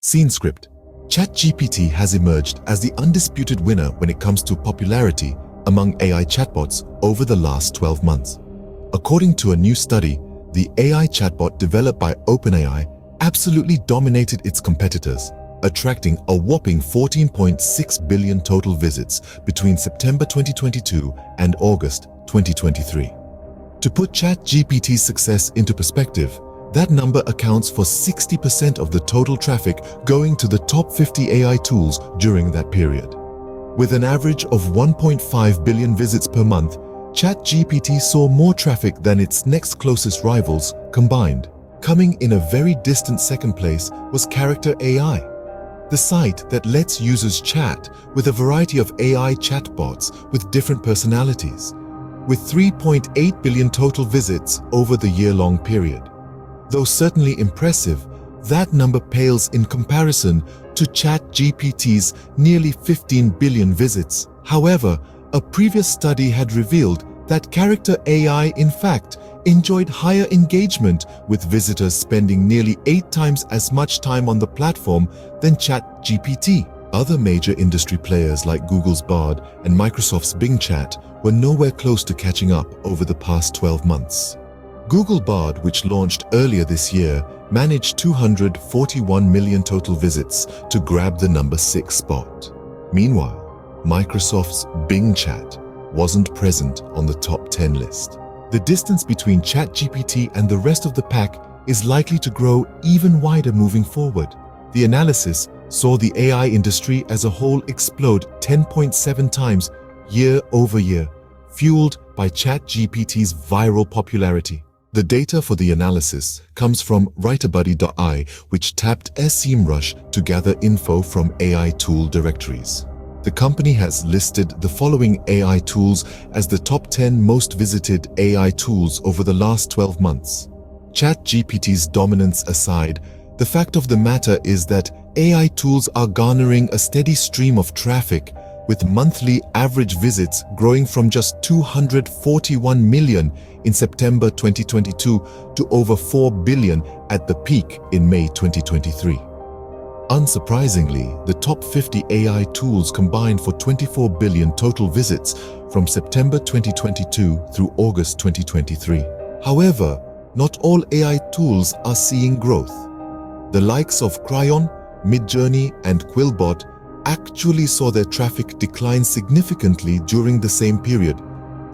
Scene script. ChatGPT has emerged as the undisputed winner when it comes to popularity among AI chatbots over the last 12 months. According to a new study, the AI chatbot developed by OpenAI absolutely dominated its competitors, attracting a whopping 14.6 billion total visits between September 2022 and August 2023. To put ChatGPT's success into perspective, that number accounts for 60% of the total traffic going to the top 50 AI tools during that period. With an average of 1.5 billion visits per month, ChatGPT saw more traffic than its next closest rivals combined. Coming in a very distant second place was Character AI, the site that lets users chat with a variety of AI chatbots with different personalities, with 3.8 billion total visits over the year-long period. Though certainly impressive, that number pales in comparison to ChatGPT's nearly 15 billion visits. However, a previous study had revealed that Character AI, in fact, enjoyed higher engagement, with visitors spending nearly 8 times as much time on the platform than ChatGPT. Other major industry players like Google's Bard and Microsoft's Bing Chat were nowhere close to catching up over the past 12 months. Google Bard, which launched earlier this year, managed 241 million total visits to grab the number 6 spot. Meanwhile, Microsoft's Bing Chat wasn't present on the top 10 list. The distance between ChatGPT and the rest of the pack is likely to grow even wider moving forward. The analysis saw the AI industry as a whole explode 10.7 times year over year, fueled by ChatGPT's viral popularity. The data for the analysis comes from WriterBuddy.ai, which tapped SEMrush to gather info from AI tool directories. The company has listed the following AI tools as the top 10 most visited AI tools over the last 12 months. ChatGPT's dominance aside, the fact of the matter is that AI tools are garnering a steady stream of traffic, with monthly average visits growing from just 241 million in September 2022 to over 4 billion at the peak in May 2023. Unsurprisingly, the top 50 AI tools combined for 24 billion total visits from September 2022 through August 2023. However, not all AI tools are seeing growth. The likes of Cryon, Midjourney, and Quillbot actually saw their traffic decline significantly during the same period,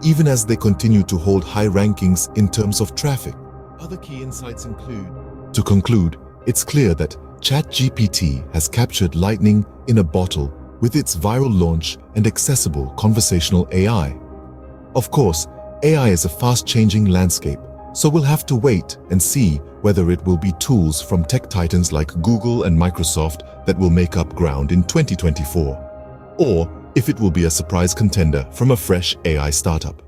even as they continue to hold high rankings in terms of traffic. Other key insights include: to conclude, it's clear that ChatGPT has captured lightning in a bottle with its viral launch and accessible conversational AI. Of course, AI is a fast-changing landscape, so we'll have to wait and see whether it will be tools from tech titans like Google and Microsoft that will make up ground in 2024, or if it will be a surprise contender from a fresh AI startup.